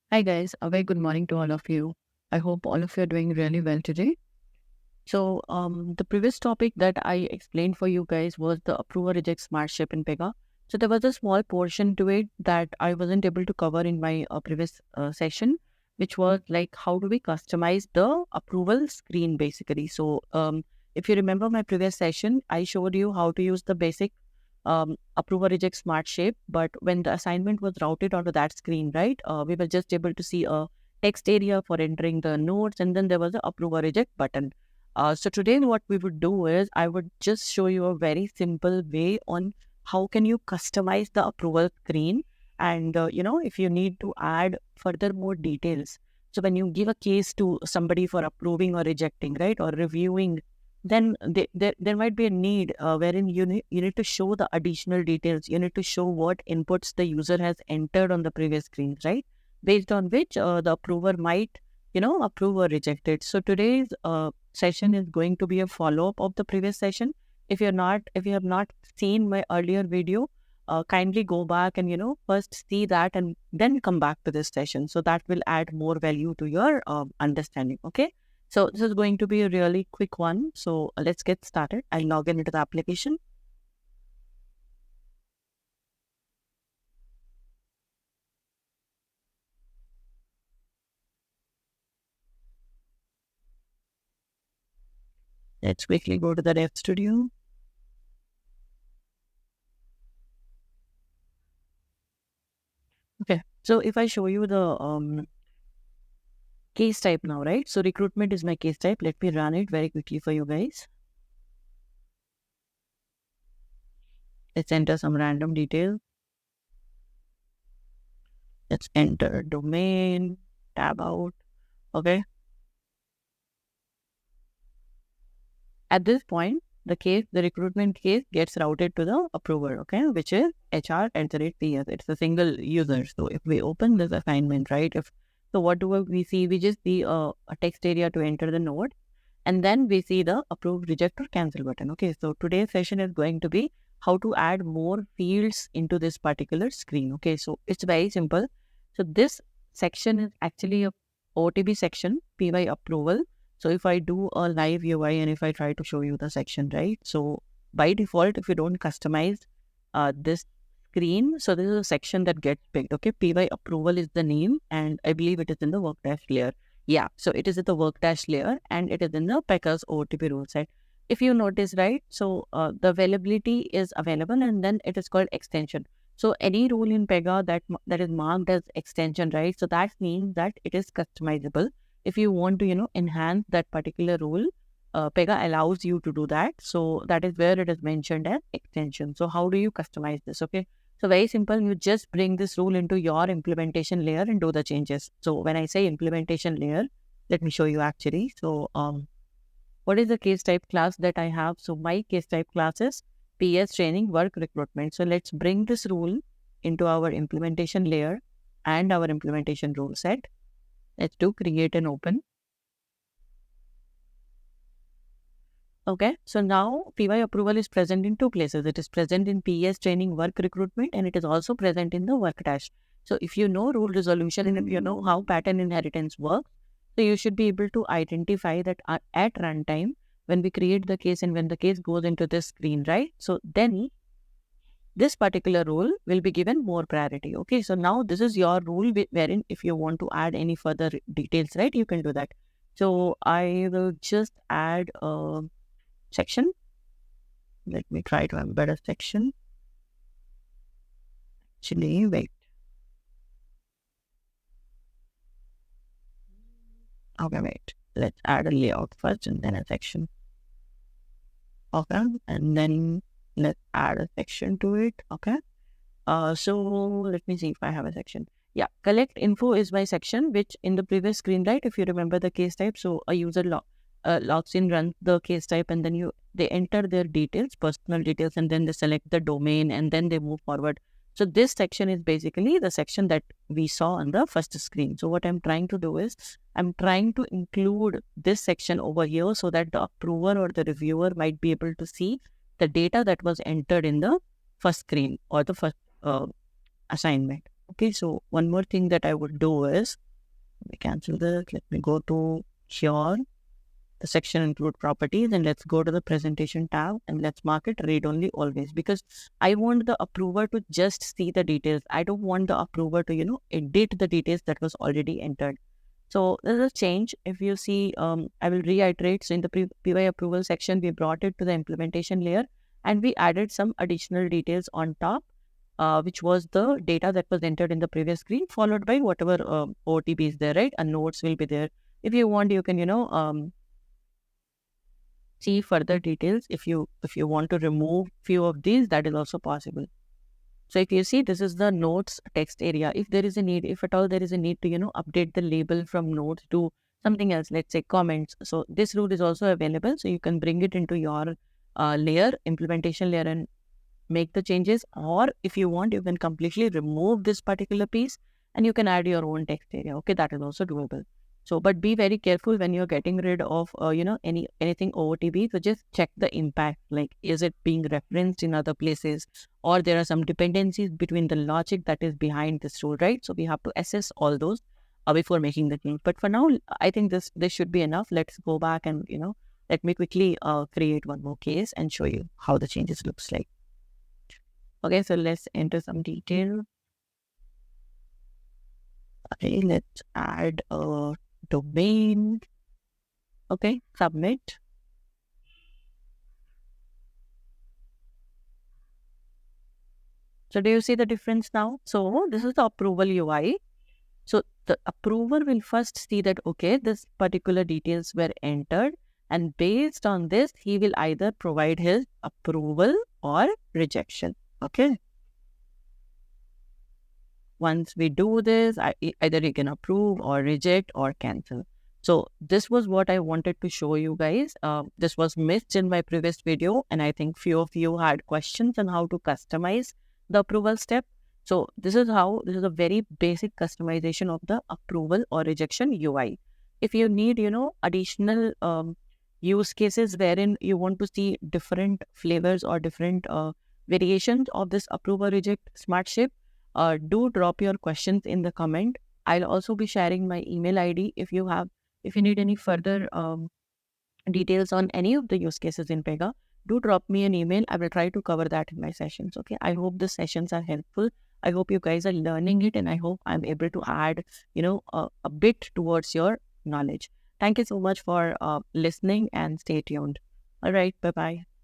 Hi guys, a very good morning to all of you. I hope all of you are doing really well today. The previous topic that I explained for you guys was the approval reject smart ship in Pega. So there was a small portion to it that I wasn't able to cover in my previous session, which was like how do we customize the approval screen basically. If you remember my previous session, I showed you how to use the basic approval reject smart shape, but when the assignment was routed onto that screen, right, we were just able to see a text area for entering the notes, and then there was a approval reject button. So today what we would do is I would just show you a very simple way on how can you customize the approval screen, and if you need to add further more details. So when you give a case to somebody for approving or rejecting, right, or reviewing, then there might be a need wherein you need to show the additional details. You need to show what inputs the user has entered on the previous screens, right? Based on which the approver might, approve or reject it. So today's session is going to be a follow-up of the previous session. If you have not seen my earlier video, kindly go back and first see that and then come back to this session. So that will add more value to your understanding. Okay. So this is going to be a really quick one. So let's get started. I'll log in into the application. Let's quickly go to the Dev Studio. Okay. So if I show you the case type now, right? So recruitment is my case type. Let me run it very quickly for you guys. Let's enter some random details. Let's enter domain, tab out. Okay. At this point, the recruitment case gets routed to the approver, okay, which is HR@PS. It's a single user. So if we open this assignment, right, what do we see? We just see a text area to enter the node, and then we see the approve, reject, or cancel button. Okay, so today's session is going to be how to add more fields into this particular screen. Okay, so it's very simple. So this section is actually a OTB section, PY approval. So if I do a live UI and if I try to show you the section, right? So by default, if you don't customize this screen, so this is a section that gets picked. Okay, PY approval is the name, and I believe it is in the work dash layer. Yeah, so it is at the work dash layer and it is in the Pecker's OTP rule set. If you notice, right, so the availability is available and then it is called extension. So any rule in Pega that is marked as extension, right? So that means that it is customizable. If you want to, enhance that particular rule, Pega allows you to do that. So that is where it is mentioned as extension. So how do you customize this? Okay. So very simple, you just bring this rule into your implementation layer and do the changes. So when I say implementation layer, let me show you actually. What is the case type class that I have? So my case type class is PS training work recruitment. So let's bring this rule into our implementation layer and our implementation rule set. Let's do create and open. Okay, so now PY approval is present in two places. It is present in PS training work recruitment and it is also present in the work dash. So if you know rule resolution and if you know how pattern inheritance works, so you should be able to identify that at runtime when we create the case and when the case goes into this screen, right? So then this particular rule will be given more priority. Okay, so now this is your rule wherein if you want to add any further details, right, you can do that. So I will just add a section. Let me try to embed a section. Actually, wait. Okay, wait. Let's add a layout first and then a section. Okay, and then let's add a section to it. Okay. So let me see if I have a section. Yeah, collect info is my section, which in the previous screen, right? If you remember the case type, so a user logs in, runs the case type, and then they enter their details, personal details, and then they select the domain, and then they move forward. So this section is basically the section that we saw on the first screen. So what I'm trying to do is I'm trying to include this section over here so that the approver or the reviewer might be able to see the data that was entered in the first screen or the first uh, assignment. Okay, so one more thing that I would do is, let me cancel this. Let me go to here, the section include properties, and let's go to the presentation tab and let's mark it read only always, because I want the approver to just see the details. I don't want the approver to, edit the details that was already entered. So there's a change. If you see, I will reiterate. So in the PY approval section, we brought it to the implementation layer and we added some additional details on top, which was the data that was entered in the previous screen, followed by whatever OTP is there, right? And notes will be there. If you want, you can, see further details. If you want to remove few of these, that is also possible. So if you see, this is the notes text area. If there is a need, if at all there is a need to, update the label from notes to something else, let's say comments. So this rule is also available. So you can bring it into your layer, implementation layer, and make the changes. Or if you want, you can completely remove this particular piece and you can add your own text area. Okay, that is also doable. So, but be very careful when you're getting rid of, anything OOTB. So just check the impact. Like, is it being referenced in other places, or there are some dependencies between the logic that is behind this rule, right? So we have to assess all those before making the change. But for now, I think this should be enough. Let's go back and let me quickly create one more case and show you how the changes looks like. Okay, so let's enter some detail. Okay, let's add a domain. Okay, submit. So do you see the difference now? So this is the approval UI. So the approver will first see that, okay, this particular details were entered, and based on this, he will either provide his approval or rejection. Okay. Once we do this, either you can approve or reject or cancel. So this was what I wanted to show you guys. This was missed in my previous video, and I think few of you had questions on how to customize the approval step. So this is a very basic customization of the approval or rejection UI. If you need, additional use cases wherein you want to see different flavors or different variations of this approve or reject smart ship, do drop your questions in the comment. I'll also be sharing my email ID if you need any further details on any of the use cases in Pega. Do drop me an email. I will try to cover that in my sessions. Okay. I hope the sessions are helpful. I hope you guys are learning it, and I hope I'm able to add, a bit towards your knowledge. Thank you so much for listening, and stay tuned. All right. Bye bye.